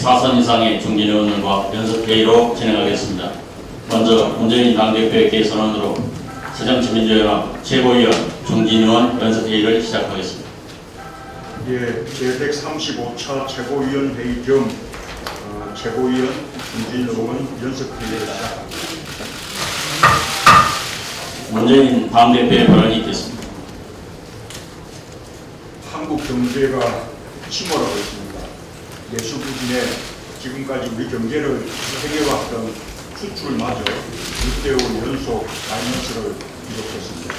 4선 이상의 중진 의원들과 연석회의로 진행하겠습니다. 먼저 문재인 당대표의 개선안으로 새정치민주연합 최고위원 중진 의원 연석회의를 시작하겠습니다. 예, 제135차 최고위원 회의 겸 최고위원 중진 의원 연석회의를 시작합니다. 문재인 당대표의 발언이 있겠습니다. 한국 경제가 침몰하고 있습니다. 내수 부진에 지금까지 우리 경제를 해결해왔던 수출마저 6개월 연속 마이너스를 기록했습니다.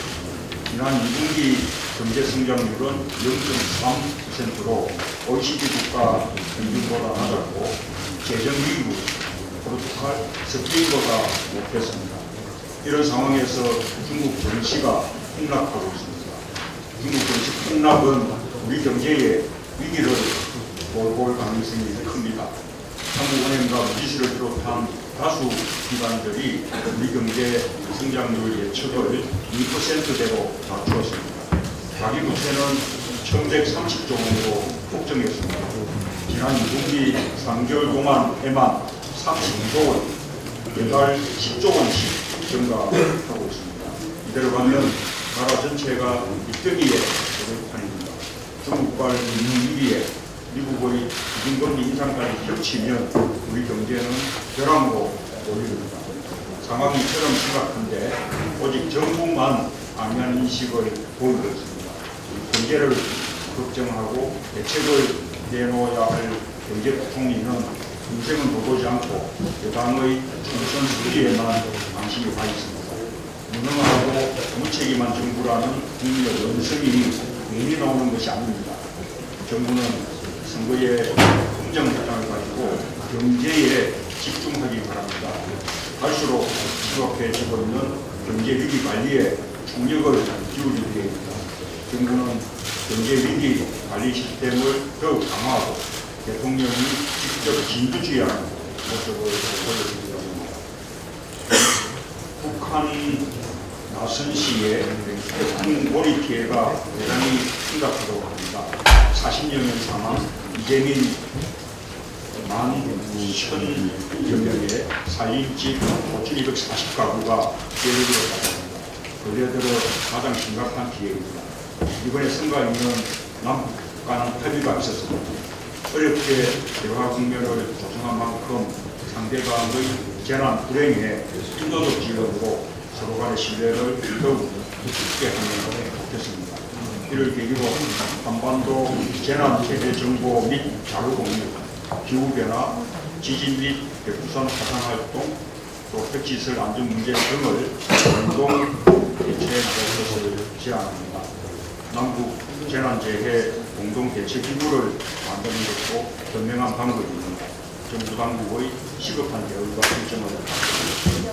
지난 2분기 경제 성장률은 0.3%로 OECD 국가 평균보다 낮았고 재정기구 포르투갈, 스페인보다 못했습니다. 이런 상황에서 중국 증시가 폭락하고 있습니다. 중국 증시 폭락은 우리 경제의 위기를 몰고 가능성이 큽니다. 한국은행과 무디스를 비롯한 다수 기관들이 우리 경제 성장률 예측을 2%대로 낮추었습니다. 가계부채는 1130조 원으로 폭증했습니다. 지난 2분기 3개월 동안에만 32조 원, 매달 10조 원씩 증가하고 있습니다. 이대로 가면 나라 전체가 빗덩이에 오를 판입니다. 중국발 금융위기에 미국의 기준금리 인상까지 겹치면 우리 경제는 벼랑으로 몰립니다. 상황이 처럼 심각한데 오직 정부만 안면 인식을 보이고 있습니다. 경제를 걱정하고 대책을 내놓아야 할 경제부총리는 인생은 돌보지 않고 여당의 총선 수리에만 관심이 가 있습니다. 무능하고 무책임한 정부라는 국민의 원성이 괜히 나오는 것이 아닙니다. 정부는 선거의 긍정작용을 가지고 경제에 집중하기 바랍니다. 갈수록 심각해지고 있는 경제위기 관리에 총력을 기울일 계획입니다. 정부는 경제위기 관리 시스템을 더욱 강화하고 대통령이 직접 진두지휘하는 모습을 보여드리려고 합니다. 북한 나선 시에 태풍 모리 피해가 대단히 심각하다고 합니다. 40여명 사망, 이재민 11,000여 명의 4인집 5,240가구가 피해를 입었다고 합니다. 근래 들어 가장 심각한 피해입니다. 이번에 선거에는 남북 간 협의가 있었습니다. 어렵게 대화 국면을 조성한 만큼 상대방의 재난 불행에 인도적 지원으로 서로 간의 신뢰를 더욱 깊게 하면 좋겠습니다. 이를 계기로 한반도 재난체계 정보 및 자료 공유, 기후변화, 지진 및 백두산 화산활동, 또 핵시설 안전 문제 등을 공동 대처해 나갈 것을 제안합니다. 남북 재난재해 공동대책기구를 만드는 것도 현명한 방법입니다. 정부 당국의 시급한 대응과 결정을 부탁드립니다.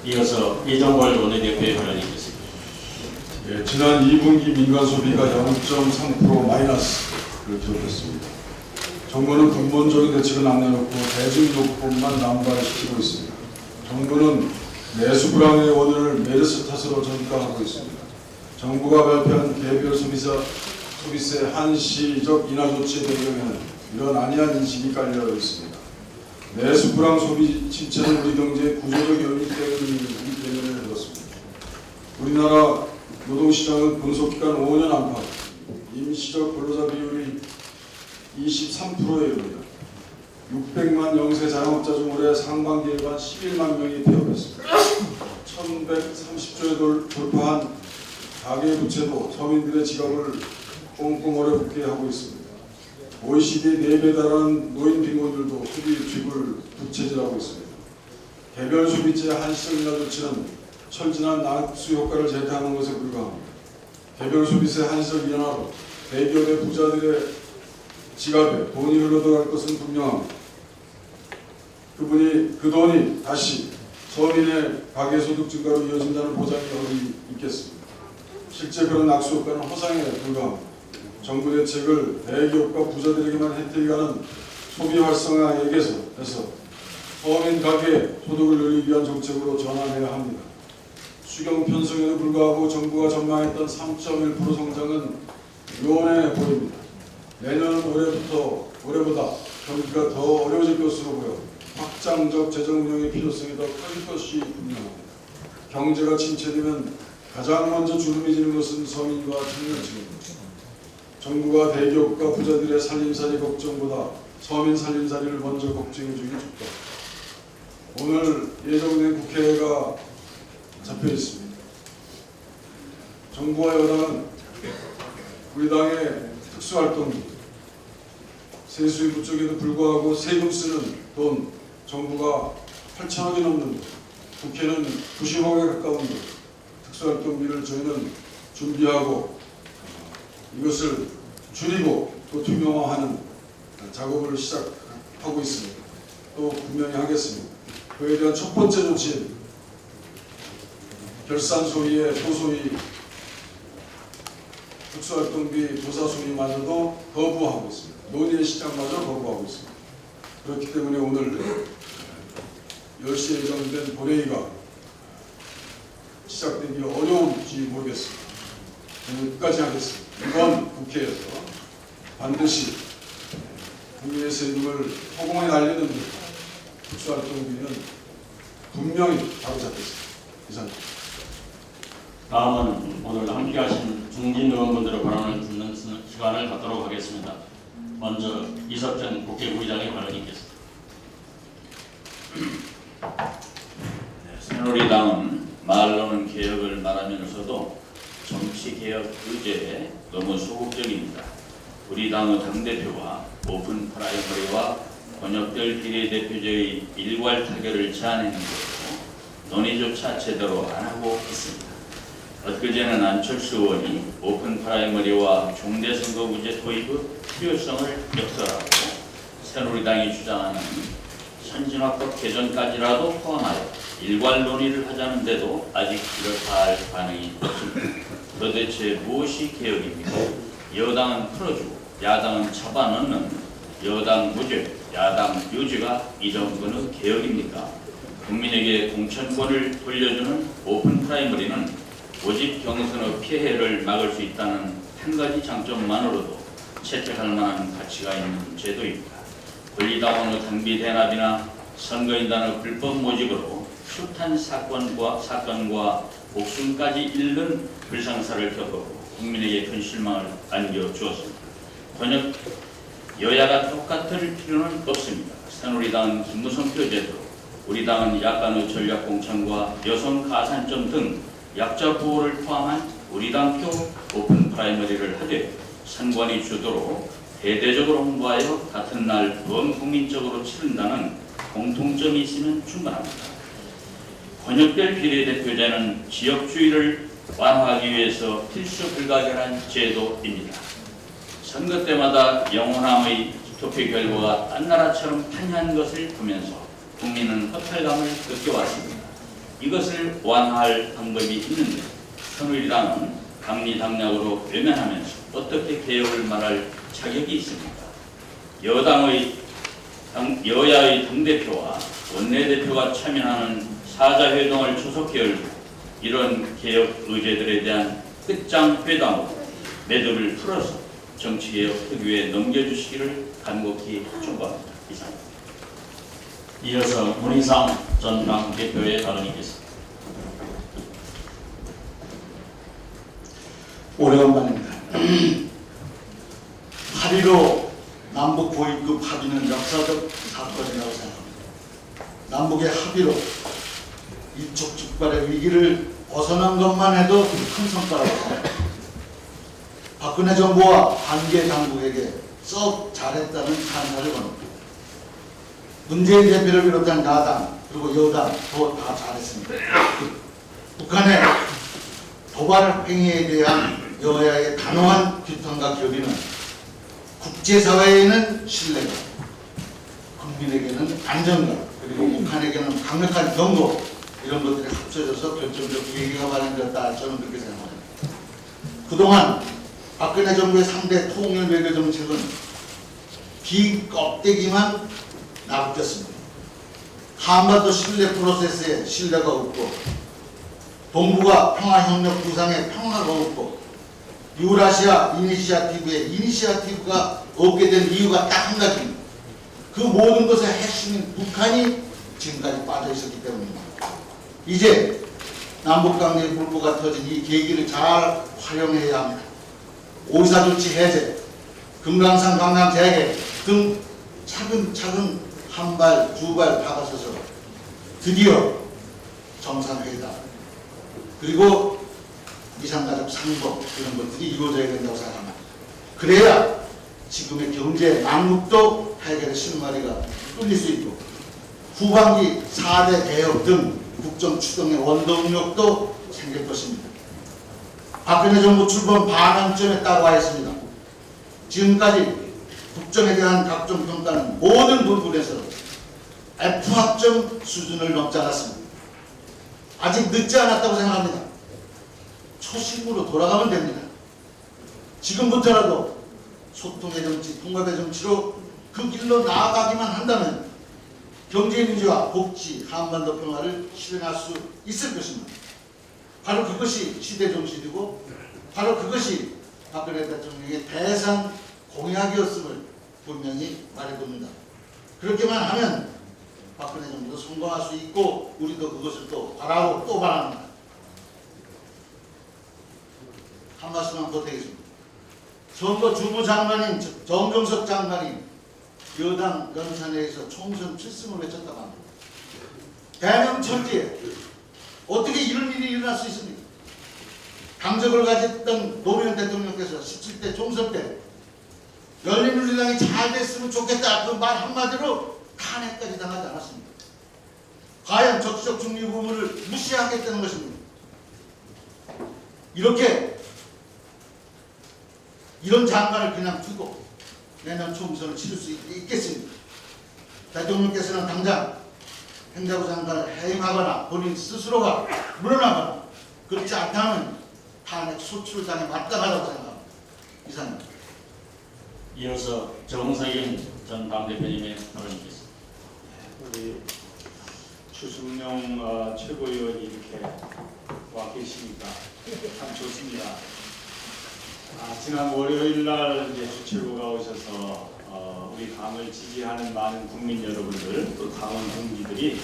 이어서 이정걸 원내대표의 발언이 있겠습니다. 예, 지난 2분기 민간 소비가 0.3% 마이너스를 기록했습니다. 정부는 근본적인 대책을 안 내놓고 대중요법만 남발시키고 있습니다. 정부는 내수 불황의 원인을 메르스 탓으로 전가하고 있습니다. 정부가 발표한 개별 소비세 한시적 인하 조치의 배경에는 이런 안이한 인식이 깔려 있습니다. 내수 불황 소비 침체는 우리 경제의 구조적 요인 때문에 그렇습니다. 우리나라 노동시장은 분속기간 5년 안팎, 임시적 근로자 비율이 23%에 이릅니다. 600만 영세 자영업자 중 올해 상반기에만 11만 명이 폐업했습니다. 1130조에 돌파한 가계부채도 서민들의 지갑을 꽁꽁 얼어붙게 하고 있습니다. OECD 4배 달하는 노인 빈곤율도 소비 뒷을 부채질하고 있습니다. 개별 소비재 한시적 인하 조치는 철진한 낙수 효과를 제대하는 것에 불과합니다. 개별 소비세 한시적 인하로 대기업의 부자들의 지갑에 돈이 흘러들어갈 것은 분명합니다. 그 돈이 다시 서민의 가계소득 증가로 이어진다는 보장이 어디 있겠습니까? 실제 그런 낙수 효과는 허상에 불과합니다. 정부 대책을 대기업과 부자들에게만 혜택이 가는 소비 활성화에게서 서민 가계 소득을 늘리기 위한 정책으로 전환해야 합니다. 수경 편성에도 불구하고 정부가 전망했던 3.1% 성장은 요원해 보입니다. 내년 올해보다 경기가 더 어려워질 것으로 보여 확장적 재정 운영의 필요성이 더 커질 것이 분명합니다. 경제가 침체되면 가장 먼저 주름이 지는 것은 서민과 청년층입니다. 정부가 대기업과 부자들의 살림살이 걱정보다 서민 살림살이를 먼저 걱정해 주기 좋다. 오늘 예정된 국회가 잡혀 있습니다. 정부와 여당은 우리 당의 특수활동비, 세수의 부족에도 불구하고 세금 쓰는 돈 정부가 8천억이 넘는데 국회는 90억에 가까운 돈 특수활동비를 저희는 준비하고 이것을 줄이고 또 투명화하는 작업을 시작하고 있습니다. 또 분명히 하겠습니다. 그에 대한 첫 번째 조치는 결산 소위의 소소위 특수활동비 조사 소위마저도 거부하고 있습니다. 논의의 시작마저 거부하고 있습니다. 그렇기 때문에 오늘 10시에 예정된 본회의가 시작되기 어려울지 모르겠습니다. 저는 끝까지 하겠습니다. 이번 국회에서 반드시 국민의 세금을 허공에 날리는 특수활동비는 분명히 바로잡겠습니다. 이상입니다. 다음은 오늘 함께하신 중진 의원분들의 발언을 듣는 시간을 갖도록 하겠습니다. 먼저 이석전 국회부의장의 발언이 있겠습니다. 새누리당은 말로는 개혁을 말하면서도 정치개혁 의제에 너무 소극적입니다. 우리 당의 당대표와 오픈 프라이머리와 권역별 비례대표제의 일괄 타결을 제안했는데도 논의조차 제대로 안 하고 있습니다. 엊그제는 안철수 의원이 오픈 프라이머리와 중대선거구제 도입의 필요성을 역설하고 새누리당이 주장하는 선진화법 개정까지라도 포함하여 일괄 논의를 하자는데도 아직 이렇다 할 반응이 없습니다. 도대체 무엇이 개혁입니까? 여당은 풀어주고 야당은 잡아넣는 여당 무죄, 야당 유죄가 이 정도는 개혁입니까? 국민에게 공천권을 돌려주는 오픈 프라이머리는 모집 경선의 피해를 막을 수 있다는 한 가지 장점만으로도 채택할 만한 가치가 있는 제도입니다. 권리당원의 당비 대납이나 선거인단의 불법 모집으로 숱한 사건과 목숨까지 잃는 불상사를 겪었고 국민에게 큰 실망을 안겨주었습니다. 권역 여야가 똑같을 필요는 없습니다. 새누리당은 김무성표 제도, 우리 당은 약간의 전략공천과 여성 가산점 등 약자 보호를 포함한 우리 당표 오픈 프라이머리를 하되 선관위 주도로 대대적으로 홍보하여 같은 날 범국민적으로 치른다는 공통점이 있으면 충분합니다. 권역별 비례대표제는 지역주의를 완화하기 위해서 필수 불가결한 제도입니다. 선거 때마다 영원함의 투표 결과가 딴 나라처럼 판이한 것을 보면서 국민은 허탈감을 느껴왔습니다. 이것을 완화할 방법이 있는데 새누리당은 강리당략으로 외면하면서 어떻게 개혁을 말할 자격이 있습니까? 여야의 당대표와 원내대표가 참여하는 사자회동을 초속히 열고 이런 개혁 의제들에 대한 끝장 회담으로 매듭을 풀어서 정치개혁 특위에 넘겨주시기를 간곡히 촉구합니다. 이상입니다. 이어서 문희상 전 당대표의 발언이 있겠습니다. 오래간만입니다. 8.15 남북 고위급 합의는 역사적 사건이라고 생각합니다. 남북의 합의로 일촉즉발의 위기를 벗어난 것만 해도 큰 성과라고 생각합니다. 박근혜 정부와 관계 당국에게 썩 잘했다는 찬사를 겁니다. 문재인 대표를 비롯한 야당 그리고 여당 더 다 잘했습니다. 북한의 도발 행위에 대한 여야의 단호한 규탄과 결의는 국제사회에는 신뢰가, 국민에게는 안정감, 그리고 북한에게는 강력한 경고 이런 것들이 합쳐져서 결정적 계기가 마련되었다 저는 그렇게 생각합니다. 그동안 박근혜 정부의 3대 통일 외교 정책은 비껍데기만 나붙였습니다. 한반도 신뢰 프로세스에 신뢰가 없고 동북아 평화협력 구상에 평화가 없고 유라시아 이니시아티브에 이니시아티브가 없게 된 이유가 딱 한 가지입니다. 그 모든 것의 핵심인 북한이 지금까지 빠져 있었기 때문입니다. 이제 남북관계의 불구가 터진 이 계기를 잘 활용해야 합니다. 5.24 조치 해제, 금강산 관광 재개 등 차근차근 한 발, 두 발 다가서서 드디어 정상회담 그리고 이산가족 상봉 이런 것들이 이루어져야 된다고 생각합니다. 그래야 지금의 경제 난국도 해결의 실마리가 뚫릴 수 있고 후반기 4대 개혁 등 국정 추동의 원동력도 생길 것입니다. 박근혜 정부 출범 반환점에 따라와 있습니다. 지금까지 국정에 대한 각종 평가는 모든 부분에서 F학점 수준을 넘지 않았습니다. 아직 늦지 않았다고 생각합니다. 초심으로 돌아가면 됩니다. 지금부터라도 소통의 정치, 통합의 정치로 그 길로 나아가기만 한다면 경제민주화, 복지, 한반도 평화를 실현할 수 있을 것입니다. 바로 그것이 시대 정신이고 바로 그것이 박근혜 대통령의 대상 공약이었음을 분명히 말해둡니다. 그렇게만 하면 박근혜 정부도 성공할 수 있고 우리도 그것을 또 바라고 또 바랍니다. 한 말씀만 보태겠습니다. 선거 주무장관인 정경석 장관이 여당 연찬회에서 총선 필승을 외쳤다고 합니다. 대명천지에 어떻게 이런 일이 일어날 수 있습니까? 강적을 가졌던 노무현 대통령께서 17대 총선 때 열린우리당이 잘 됐으면 좋겠다 그 말 한마디로 탄핵까지 당하지 않았습니다. 과연 적시적 중립 의무를 무시하겠다는 것입니다. 이런 장관을 그냥 두고 내년 총선을 치를 수 있겠습니다. 대통령께서는 당장 행자부 장관을 해임하거나 본인 스스로가 물러나거나 그렇지 않다면 탄핵 소출당에 마땅하다고 생각합니다. 이상입니다. 이어서 정석인 전 당대표님의 발언이겠습니다. 우리 주승용 최고위원이 이렇게 와 계시니까 참 좋습니다. 지난 월요일 날 이제 주최부가 오셔서 우리 당을 지지하는 많은 국민 여러분들 또 당원 동지들이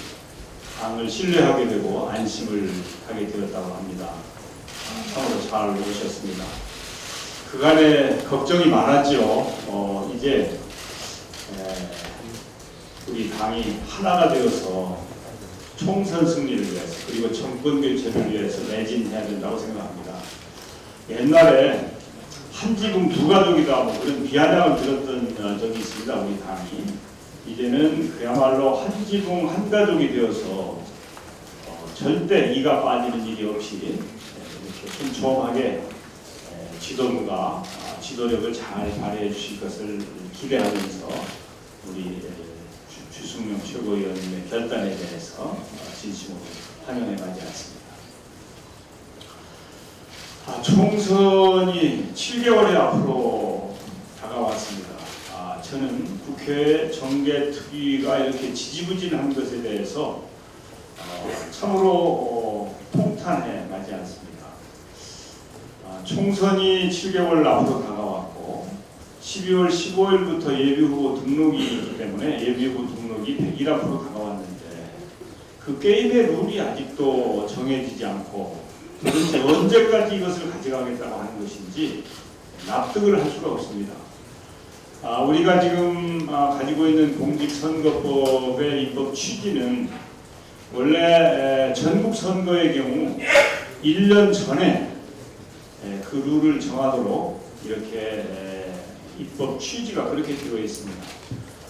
당을 신뢰하게 되고 안심을 하게 되었다고 합니다. 참으로 잘 오셨습니다. 그간에 걱정이 많았죠. 이제 우리 당이 하나가 되어서 총선 승리를 위해서 그리고 정권 교체를 위해서 매진해야 된다고 생각합니다. 옛날에 한 지붕 두 가족이다 뭐 그런 비아냥을 들었던 적이 있습니다. 우리 당이 이제는 그야말로 한 지붕 한 가족이 되어서 절대 이가 빠지는 일이 없이 이렇게 촘촘하게 지도부가 지도력을 잘 발휘해 주실 것을 기대하면서 우리 주승용 최고위원님의 결단에 대해서 진심으로 환영해 가지 않습니다. 총선이 7개월이 앞으로 다가왔습니다. 저는 국회 정개특위가 이렇게 지지부진한 것에 대해서 참으로 통탄해 마지 않습니다. 총선이 7개월 앞으로 다가왔고 12월 15일부터 예비후보 등록이 있기 때문에 예비후보 등록이 100일 앞으로 다가왔는데 그 게임의 룰이 아직도 정해지지 않고 도대체 언제까지 이것을 가져가겠다고 하는 것인지 납득을 할 수가 없습니다. 우리가 지금 가지고 있는 공직선거법의 입법 취지는 원래 전국 선거의 경우 1년 전에 그 룰을 정하도록 이렇게 입법 취지가 그렇게 되어 있습니다.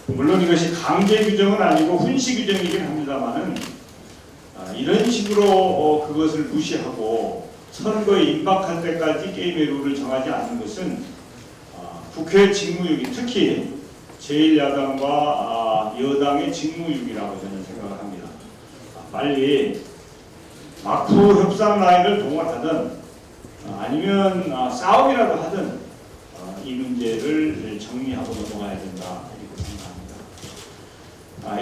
물론 이것이 강제 규정은 아니고 훈시 규정이긴 합니다만은 이런 식으로 그것을 무시하고 선거에 임박할 때까지 게임의 룰을 정하지 않는 것은 국회 직무유기, 특히 제1야당과 여당의 직무유기라고 저는 생각을 합니다. 빨리 막후 협상 라인을 동원하든 아니면 싸움이라도 하든 이 문제를 정리하고 넘어가야 된다 이렇게 생각합니다.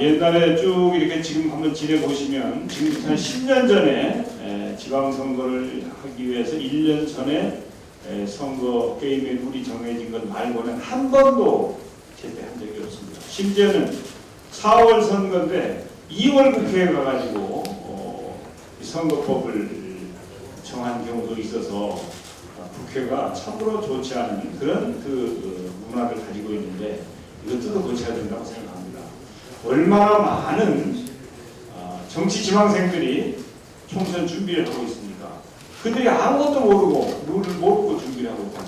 옛날에 쭉 이렇게 지금 한번 지내보시면 지금 한 10년 전에 지방선거를 하기 위해서 1년 전에 선거 게임의 룰이 정해진 것 말고는 한 번도 제대한 적이 없습니다. 심지어는 4월 선거인데 2월 국회에 가가지고 선거법을 정한 경우도 있어서 국회가 참으로 좋지 않은 그런 문화를 가지고 있는데 이것도 고쳐야 된다고 생각합니다. 얼마나 많은 정치 지망생들이 총선 준비를 하고 있습니까? 그들이 아무것도 모르고 룰을 모르고 준비를 하고 있습니까?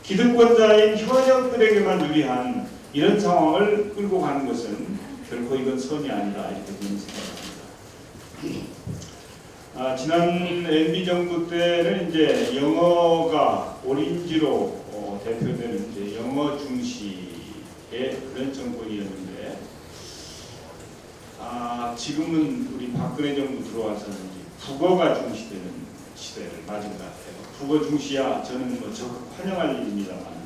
기득권자인 현역들에게만 유리한 이런 상황을 끌고 가는 것은 결코 이건 선이 아니다 이렇게 저는 생각합니다. 지난 MB 정부 때는 이제 영어가 오린지로 대표되는 이제 영어 중시의 그런 정권이었는데, 지금은 우리 박근혜 정부 들어와서는 이제 국어가 중시되는 시대를 맞은 것 같아요. 국어 중시야 저는 뭐 적극 환영할 일입니다만,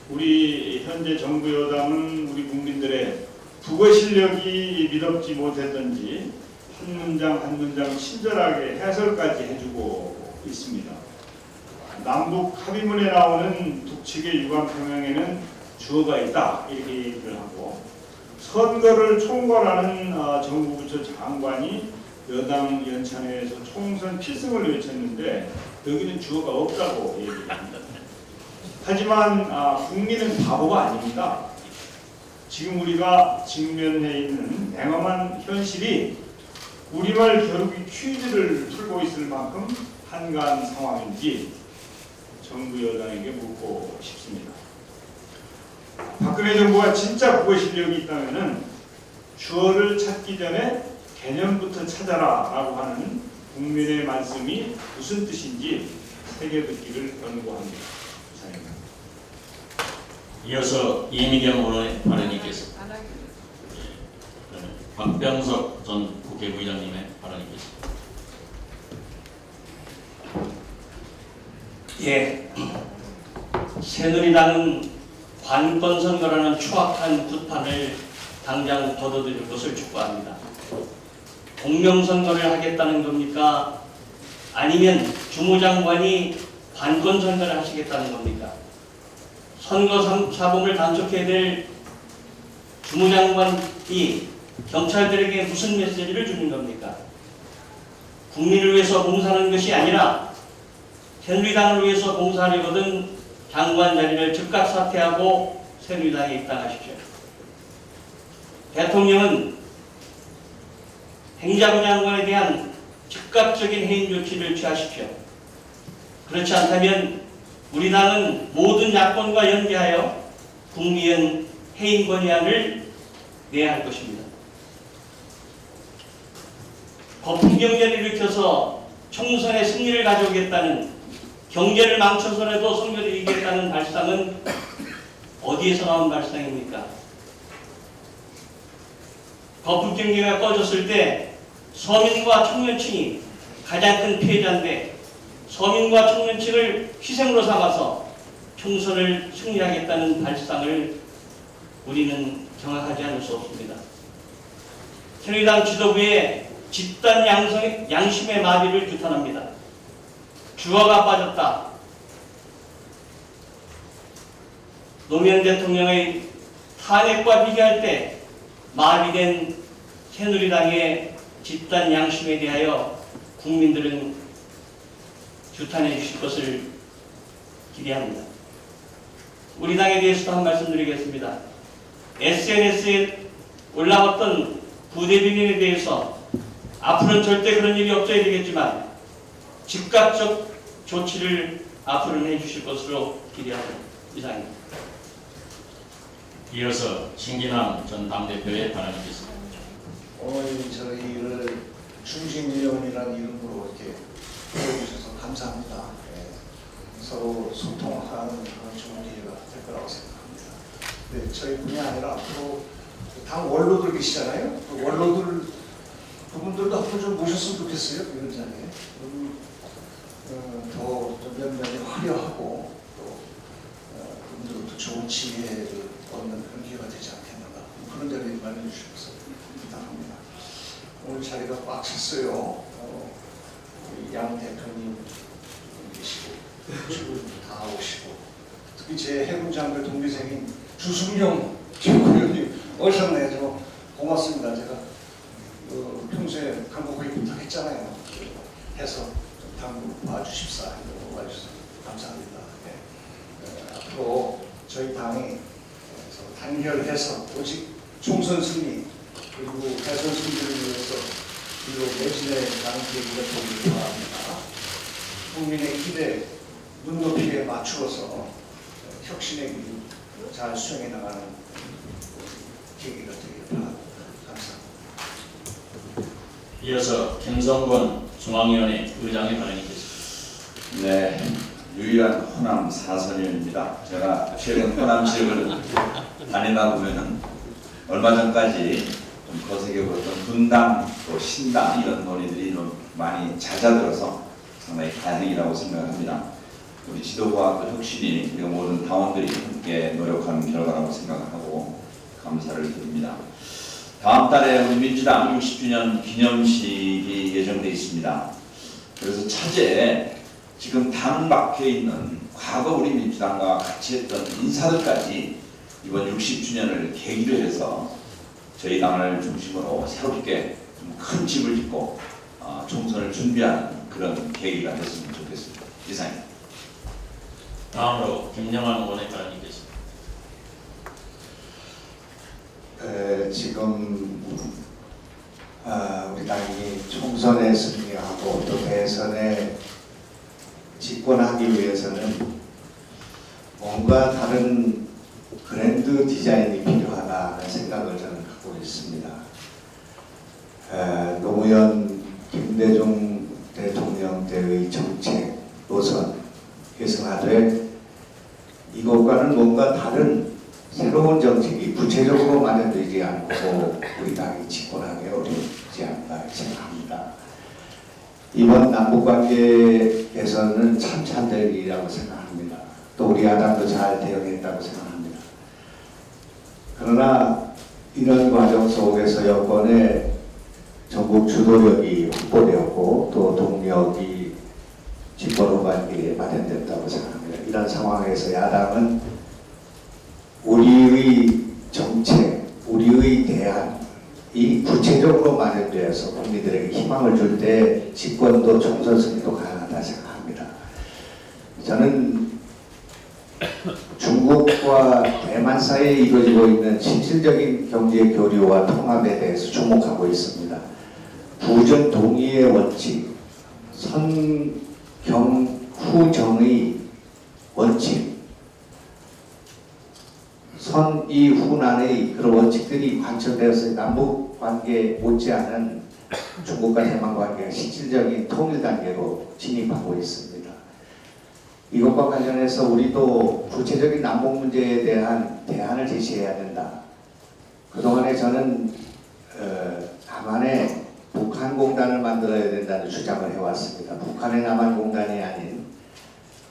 우리 현재 정부 여당은 우리 국민들의 국어 실력이 믿었지 못했던지 한 문장 한 문장 친절하게 해설까지 해주고 있습니다. 남북 합의문에 나오는 북측의 유관평양에는 주어가 있다 이렇게 얘기를 하고, 선거를 총괄하는 정부 부처 장관이 여당 연찬회에서 총선 필승을 외쳤는데 여기는 주어가 없다고 얘기를 합니다. 하지만 국민은 바보가 아닙니다. 지금 우리가 직면해 있는 냉엄한 현실이 우리말 겨루기 퀴즈를 풀고 있을 만큼 한가한 상황인지 정부 여당에게 묻고 싶습니다. 박근혜 정부가 진짜 국어 실력이 있다면 주어를 찾기 전에 개념부터 찾아라 라고 하는 국민의 말씀이 무슨 뜻인지 새겨듣기를 권고합니다. 이상입니다. 이어서 이미경 의원의 발언이 있겠습니다. 박병석 전 국회부의장님의 발언이 있겠습니다. 예, 새누리당은 관권 선거라는 추악한 구판을 당장 걷어들일 것을 촉구합니다. 공명선거를 하겠다는 겁니까? 아니면 주무장관이 관권 선거를 하시겠다는 겁니까? 선거 사범을 단속해야 될 주무장관이 경찰들에게 무슨 메시지를 주는 겁니까? 국민을 위해서 봉사하는 것이 아니라 새누리당을 위해서 봉사하려거든 장관 자리를 즉각 사퇴하고 새누리당에 입당하십시오. 대통령은 행자부 장관에 대한 즉각적인 해임 조치를 취하십시오. 그렇지 않다면 우리 당은 모든 야권과 연대하여 국무위원 해임 건의안을 내야 할 것입니다. 거품 경제를 일으켜서 총선의 승리를 가져오겠다는, 경제를 망쳐서라도 선거를 이기겠다는 발상은 어디에서 나온 발상입니까? 거품 경제가 꺼졌을 때 서민과 청년층이 가장 큰 피해자인데, 서민과 청년층을 희생으로 삼아서 총선을 승리하겠다는 발상을 우리는 경악하지 않을 수 없습니다. 새누리당 지도부의 집단 양심의 마비를 규탄합니다. 주어가 빠졌다. 노무현 대통령의 탄핵과 비교할 때 마비된 새누리당의 집단 양심에 대하여 국민들은 규탄해 주실 것을 기대합니다. 우리 당에 대해서도 한 말씀 드리겠습니다. SNS에 올라왔던 부대변인에 대해서 앞으로는 절대 그런 일이 없어야 되겠지만 즉각적 조치를 앞으로는 해주실 것으로 기대합니다. 이상입니다. 이어서 신기남 전 당대표의 발언이 있겠습니다. 오늘 저희를 중심위원이라는 이름으로 이렇게 불러주셔서 감사합니다. 서로 소통하는 그런 좋은 기회가 될 거라고 생각합니다. 네, 저희뿐이 아니라 앞으로 당 원로들 계시잖아요. 그 원로들 그분들도 한번 좀 모셨으면 좋겠어요. 이런 자리에. 더 면면이 화려하고 또 그분들도 좋은 지혜를 얻는 그런 기회가 되지 않겠는가. 그런 자리에 마련해 주셔서 부탁합니다. 오늘 자리가 꽉 찼어요. 양 대표님 계시고 주부도 다 오시고 특히 제 해군 장교 동기생인 주승용 최고위원님 어셨네요. 고맙습니다. 제가 평소에 강국회 부탁했잖아요. 해서 좀 당국 봐주십사 이러고 와주셔서 감사합니다. 앞으로 저희 당이 단결해서 오직 총선 승리 그리고 대선 승리를 위해서 그리고 매진에 가는 계기가 되길 바랍니다. 국민의 기대 눈높이에 맞추어서 혁신의 길 잘 수행해 나가는 계기가 되길 바랍니다. 감사합니다. 이어서 김성권 중앙위원회 의장의 발언이겠습니다. 네, 유일한 호남 사선위원입니다. 제가 최근 호남 지역을 다니다 보면은 얼마 전까지 좀 거세게 보였던 분당 또 신당 이런 논의들이 좀 많이 잦아들어서 상당히 다행이라고 생각합니다. 우리 지도부와 또 혁신이 그리고 모든 당원들이 함께 노력하는 결과라고 생각하고 감사를 드립니다. 다음 달에 우리 민주당 60주년 기념식이 예정돼 있습니다. 그래서 차제에 지금 당 밖에 있는 과거 우리 민주당과 같이 했던 인사들까지 이번 60주년을 계기로 해서 저희 당을 중심으로 새롭게 좀 큰 집을 짓고 총선을 준비하는 그런 계기가 됐으면 좋겠습니다. 이상입니다. 다음으로 김영환 의원의 발언이겠습니다. 지금 우리 당이 총선에 승리하고 또 대선에 집권하기 위해서는 뭔가 다른 그랜드 디자인이 필요하다는 생각을 저는 갖고 있습니다. 노무현 김대중 대통령 때의 정책 노선 계승하되 이것과는 뭔가 다른 새로운 정책이 구체적으로 마련되지 않고 우리 당이 집권하기 어렵지 않나 생각합니다. 이번 남북관계 개선은 참 잘될 일이라고 생각합니다. 또 우리 야당도 잘 대응했다고 생각합니다. 그러나 이런 과정 속에서 여권의 전국 주도력이 확보되었고 또 동력이 집권 후반기에 마련됐다고 생각합니다. 이런 상황에서 야당은 우리의 정책, 우리의 대안이 구체적으로 마련되어서 국민들에게 희망을 줄 때 집권도 총선 승리도 가능하다 생각합니다. 저는 중국과 대만 사이에 이루어지고 있는 실질적인 경제 교류와 통합에 대해서 주목하고 있습니다. 부전 동의의 원칙, 선경후정의 원칙, 선이후난의 그런 원칙들이 관철되어서 남북 관계 못지않은 중국과 대만 관계가 실질적인 통일 단계로 진입하고 있습니다. 이것과 관련해서 우리도 구체적인 남북 문제에 대한 대안을 제시해야 된다. 그동안에 저는 남한에 북한공단을 만들어야 된다는 주장을 해왔습니다. 북한의 남한공단이 아닌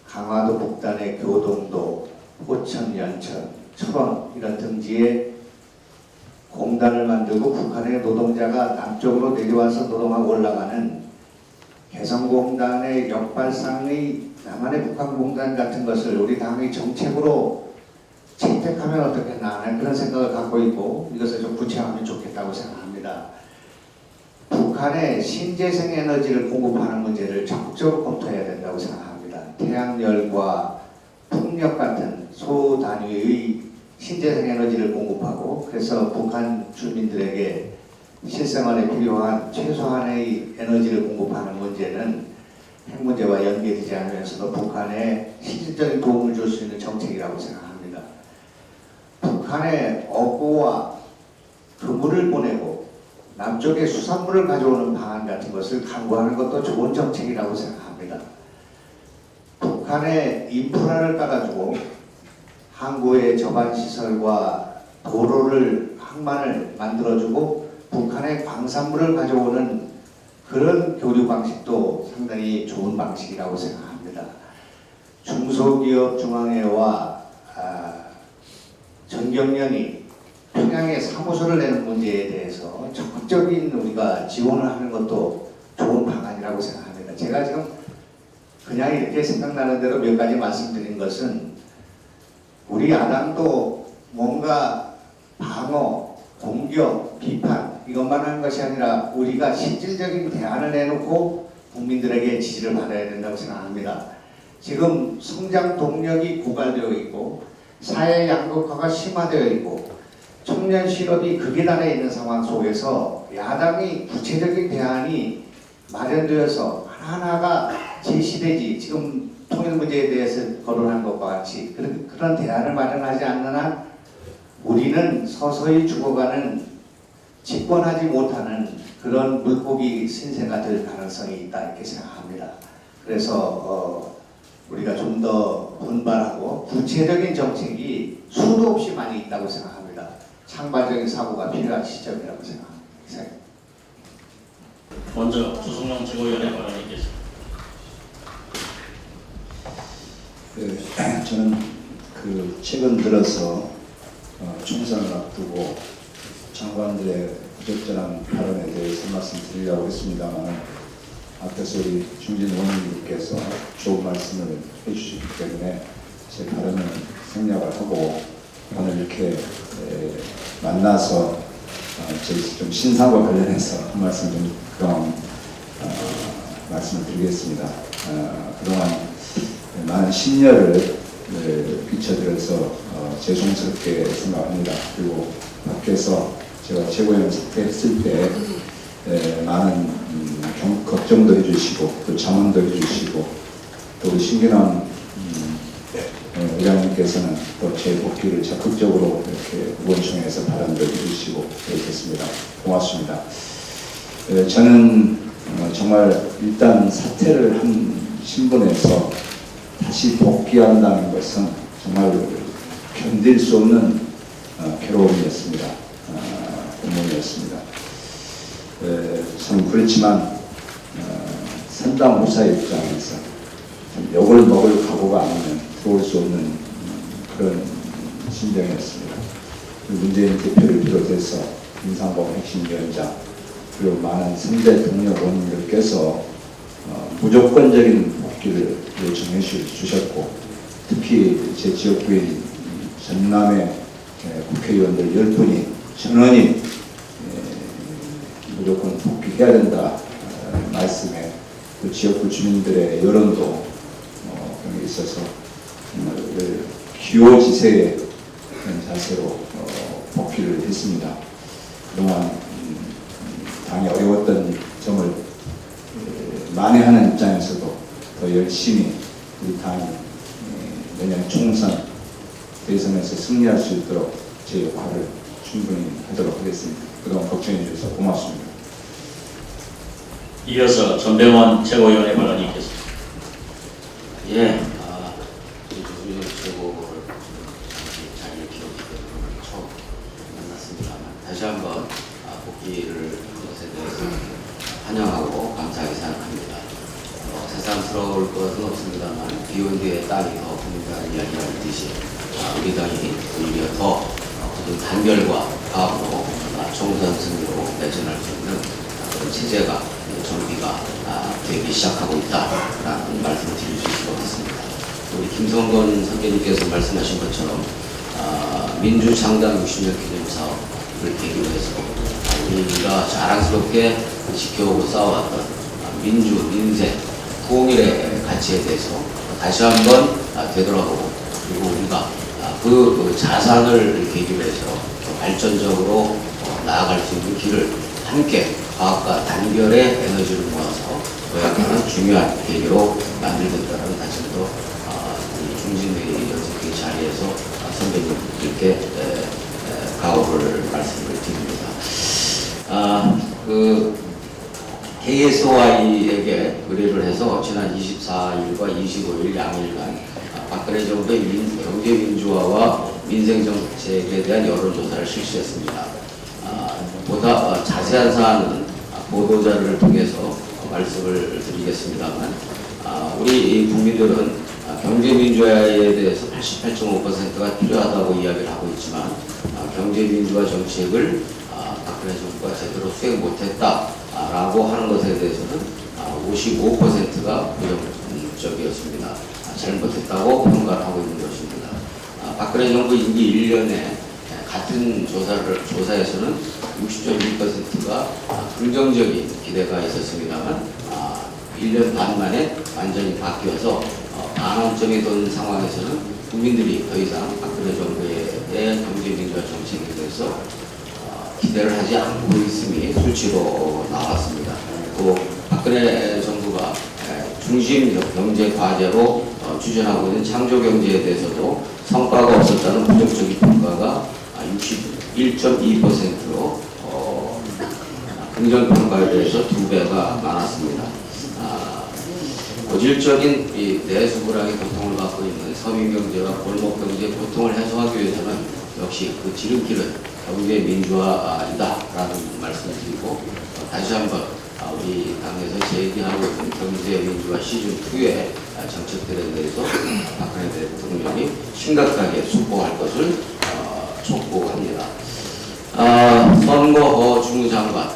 강화도 북단의 교동도, 포천, 연천, 철원 이런 등지에 공단을 만들고 북한의 노동자가 남쪽으로 내려와서 노동하고 올라가는 개성공단의 역발상의 남한의 북한공단 같은 것을 우리 당의 정책으로 채택하면 어떻겠나 하는 그런 생각을 갖고 있고 이것을 좀 구체화하면 좋겠다고 생각합니다. 북한의 신재생 에너지를 공급하는 문제를 적극적으로 검토해야 된다고 생각합니다. 태양열과 풍력 같은 소단위의 신재생 에너지를 공급하고 그래서 북한 주민들에게 실생활에 필요한 최소한의 에너지를 공급하는 문제는 핵 문제와 연계되지 않으면서도 북한에 실질적인 도움을 줄 수 있는 정책이라고 생각합니다. 북한에 어고와 그물을 보내고 남쪽에 수산물을 가져오는 방안 같은 것을 강구하는 것도 좋은 정책이라고 생각합니다. 북한의 인프라를 따라주고 항구의 저반시설과 도로를 항만을 만들어주고 북한의 광산물을 가져오는 그런 교류 방식도 상당히 좋은 방식이라고 생각합니다. 중소기업 중앙회와 전경련이 평양에 사무소를 내는 문제에 대해서 적극적인 우리가 지원을 하는 것도 좋은 방안이라고 생각합니다. 제가 지금 그냥 이렇게 생각나는 대로 몇 가지 말씀드린 것은 우리 야당도 뭔가 방어, 공격, 비판 이것만 하는 것이 아니라 우리가 실질적인 대안을 내놓고 국민들에게 지지를 받아야 된다고 생각합니다. 지금 성장 동력이 고갈되어 있고 사회 양극화가 심화되어 있고 청년 실업이 극이단에 있는 상황 속에서 야당이 구체적인 대안이 마련되어서 하나하나가 제시되지 지금 통일 문제에 대해서 거론한 것과 같이 그런 대안을 마련하지 않는 한 우리는 서서히 죽어가는 집권하지 못하는 그런 물고기 신세가 될 가능성이 있다 이렇게 생각합니다. 그래서 우리가 좀 더 분발하고 구체적인 정책이 수도 없이 많이 있다고 생각합니다. 창발적인 사고가 필요한 시점이라고 생각합니다. 먼저 주승용 최고위원의 발언이 있겠습니다. 저는 최근 들어서 총선을 앞두고 장관들의 부적절한 발언에 대해서 말씀드리려고 했습니다만 앞에서 우리 중진 의원님께서 좋은 말씀을 해주셨기 때문에 제 발언을 생략을 하고 오늘 이렇게 만나서 제 좀 신상과 관련해서 한 말씀 좀 말씀을 드리겠습니다. 그동안 많은 심려를 끼쳐드려서 죄송스럽게 생각합니다. 그리고 밖에서 제가 최고위원 사퇴했을 때 많은 걱정도 해주시고 또 자문도 해주시고 또 우리 신기남 의장님께서는 또 제 복귀를 적극적으로 이렇게 의원총회에서 발언도 해주시고 그렇겠습니다. 고맙습니다. 저는 정말 일단 사퇴를 한 신분에서 다시 복귀한다는 것은 정말 견딜 수 없는 괴로움이었습니다. 고문이었습니다. 참 그렇지만 선당 후사의 입장에서 욕을 먹을 각오가 아니면 들어올 수 없는 그런 심정이었습니다. 문재인 대표를 비롯해서 김상범 핵심위원장 그리고 많은 3대 동료 의원님들께서 무조건적인 복귀를 요청해 주셨고 특히 제 지역구인 전남의 국회의원들 10분이 전원이 무조건 복귀해야 된다 말씀에 그 지역구 주민들의 여론도 그런 게 있어서 정말 기호지세의 그런 자세로 복귀를 했습니다. 그동안 당이 어려웠던 점을 만회하는 입장에서도 더 열심히 우리 당이 내년 총선 대선에서 승리할 수 있도록 제 역할을 충분히 하도록 하겠습니다. 그동안 걱정해 주셔서 고맙습니다. 이어서 전병원 최고위원의 발언이 있겠습니다. 예, 조승용 최고를 자리를 비웠기 때문에 처음 만났습니다만 다시 한번 복귀를 한 것에 대해서 환영하고 감사하게 생각합니다. 새삼스러울 것은 없습니다만 비온 뒤에 땅이 더 붓는다는 이야기가 있듯이 우리 당이 오히려 더 단결과 화합으로 총선 승리로 내전할 수 있는 그런 체제가 정비가 되기 시작하고 있다라는 말씀을 드릴 수 있을 것 같습니다. 우리 김성건 선배님께서 말씀하신 것처럼 민주창당 60년 기념 사업을 계기로 해서 우리가 자랑스럽게 지켜오고 싸워왔던 민주, 민생, 통일의 가치에 대해서 다시 한번 되돌아보고 그리고 우리가 그 자산을 계기로 해서 발전적으로 나아갈 수 있는 길을 함께 과학과 단결의 에너지를 모아서 도약하는 중요한 계기로 만들겠다는 다시 또 중진회의 연습회 자리에서 선배님들께 각오를 말씀을 드립니다. KSOI에게 의뢰를 해서 지난 24일과 25일 양일간 박근혜 정부의 경제민주화와 민생정책에 대한 여론조사를 실시했습니다. 보다 자세한 사안은 보도자료를 통해서 말씀을 드리겠습니다만 우리 국민들은 경제민주화에 대해서 88.5%가 필요하다고 이야기를 하고 있지만 경제민주화 정책을 박근혜 정부가 제대로 수행 못했다라고 하는 것에 대해서는 55%가 부정적이었습니다. 잘못했다고 평가를 하고 있는 것입니다. 박근혜 정부 임기 1년에 같은 조사에서는 60.1%가 긍정적인 기대가 있었습니다만 1년 반 만에 완전히 바뀌어서 반환점이 도는 상황에서는 국민들이 더 이상 박근혜 정부에 대한 경제민주화 정책에 대해서 기대를 하지 않고 있음이 수치로 나왔습니다. 또 박근혜 정부가 중심 경제 과제로 추진하고 있는 창조 경제에 대해서도 성과가 없었다는 부정적인 평가가 61.2%로 긍정 평가에 대해서 2배가 많았습니다. 고질적인 이 내수 불황의 고통을 받고 있는 서민 경제와 골목 경제의 고통을 해소하기 위해서는 역시 그 지름길은 경제 민주화이다라는 말씀을 드리고 다시 한번 우리 당에서 제기하고 있는 경제 민주화 시즌 2의 정책들에 대해서 박근혜 대통령이 심각하게 숙고할 것을 촉구합니다. 선거 주무장관,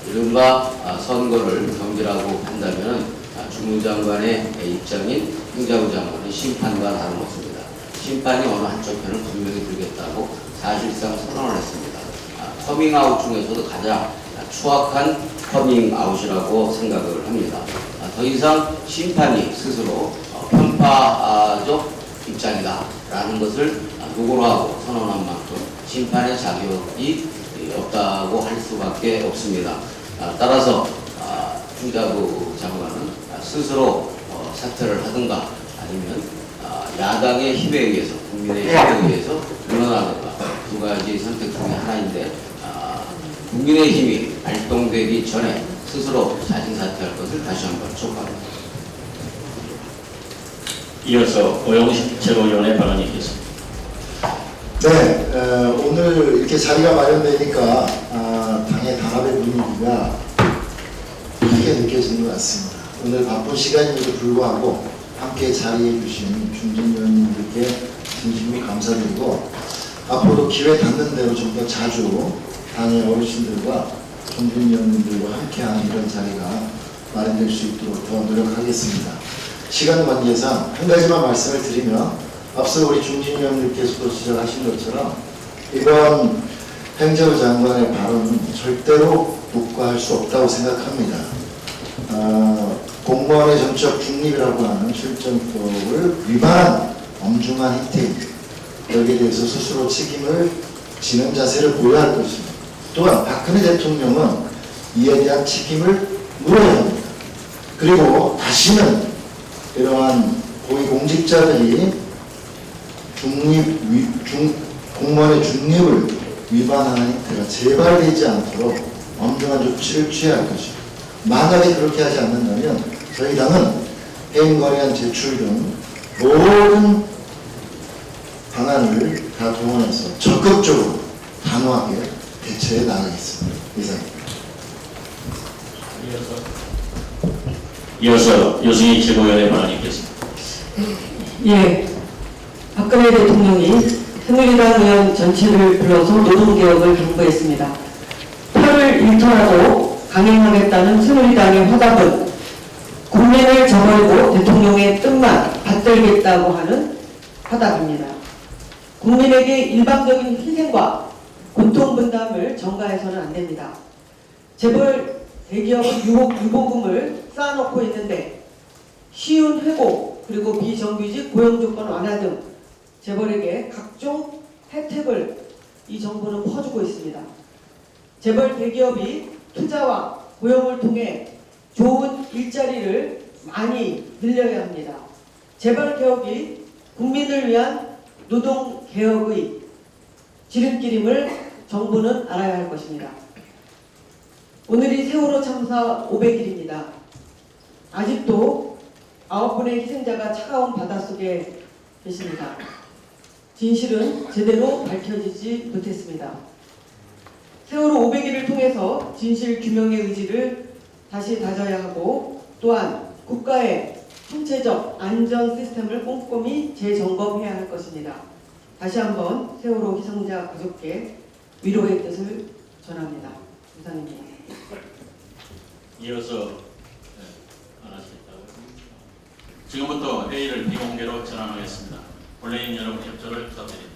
이른바 선거를 경기라고 한다면 주무장관의 입장인 행자부 장관은 심판과 다름없습니다. 심판이 어느 한쪽 편을 분명히 들겠다고 사실상 선언을 했습니다. 커밍아웃 중에서도 가장 추악한 커밍아웃이라고 생각을 합니다. 더 이상 심판이 스스로 편파적 입장이다라는 것을 노골화하고 선언한 만큼 심판의 자격이 없다고 할 수밖에 없습니다. 따라서 행자부 장관은 스스로 사퇴를 하든가 아니면 야당의 힘에 의해서 국민의 힘에 의해서 물러나든가 두 가지 선택 중에 하나인데 국민의 힘이 발동되기 전에 스스로 자진 사퇴할 것을 다시 한번 촉구합니다. 이어서 오영식 최고위원의 발언이 있겠습니다. 네, 오늘 이렇게 자리가 마련되니까 당의 단합의 분위기가 크게 느껴지는 것 같습니다. 오늘 바쁜 시간임에도 불구하고 함께 자리해 주신 중진 의원님들께 진심으로 감사드리고 앞으로도 기회 닿는 대로 좀 더 자주 당의 어르신들과 중진 의원님들과 함께하는 이런 자리가 마련될 수 있도록 더 노력하겠습니다. 시간 관계상 한 가지만 말씀을 드리면 앞서 우리 중진 의원님께서도 지적하신 것처럼 이번 행자부 장관의 발언은 절대로 묵과할 수 없다고 생각합니다. 공무원의 정치적 중립이라고 하는 실정법을 위반한 엄중한 행태입니다. 여기에 대해서 스스로 책임을 지는 자세를 보여야 할 것입니다. 또한 박근혜 대통령은 이에 대한 책임을 물어야 합니다. 그리고 다시는 이러한 고위공직자들이 공무원의 중립을 위반하는 행태가 재발되지 않도록 엄중한 조치를 취해야 할 것입니다. 만약에 그렇게 하지 않는다면 저희 당은 해임 건의안 제출 등 모든 방안을 다 동원해서 적극적으로 단호하게 대처해 나가겠습니다. 이상입니다. 이어서 유승희 최고위원의 발언이 있겠습니다. 예, 박근혜 대통령이 새누리당 의원 전체를 불러서 노동개혁을 당부했습니다. 표를 잃더라도 강행하겠다는 새누리당의 화답은 국민을 저버리고 대통령의 뜻만 받들겠다고 하는 화답입니다. 국민에게 일방적인 희생과 고통분담을 전가해서는 안 됩니다. 재벌 대기업은 유보금을 쌓아놓고 있는데 쉬운 회고 그리고 비정규직 고용조건 완화 등 재벌에게 각종 혜택을 이 정부는 퍼주고 있습니다. 재벌 대기업이 투자와 고용을 통해 좋은 일자리를 많이 늘려야 합니다. 재벌 개혁이 국민을 위한 노동 개혁의 지름길임을 정부는 알아야 할 것입니다. 오늘이 세월호 참사 500일입니다. 아직도 9분의 희생자가 차가운 바닷속에 계십니다. 진실은 제대로 밝혀지지 못했습니다. 세월호 500일을 통해서 진실 규명의 의지를 다시 다져야 하고 또한 국가의 총체적 안전 시스템을 꼼꼼히 재점검해야 할 것입니다. 다시 한번 세월호 희생자 가족께 위로의 뜻을 전합니다. 이상입니다. 이어서 안 하시겠다고요? 지금부터 회의를 비공개로 전환하겠습니다. 본회의인 여러분 협조를 부탁드립니다.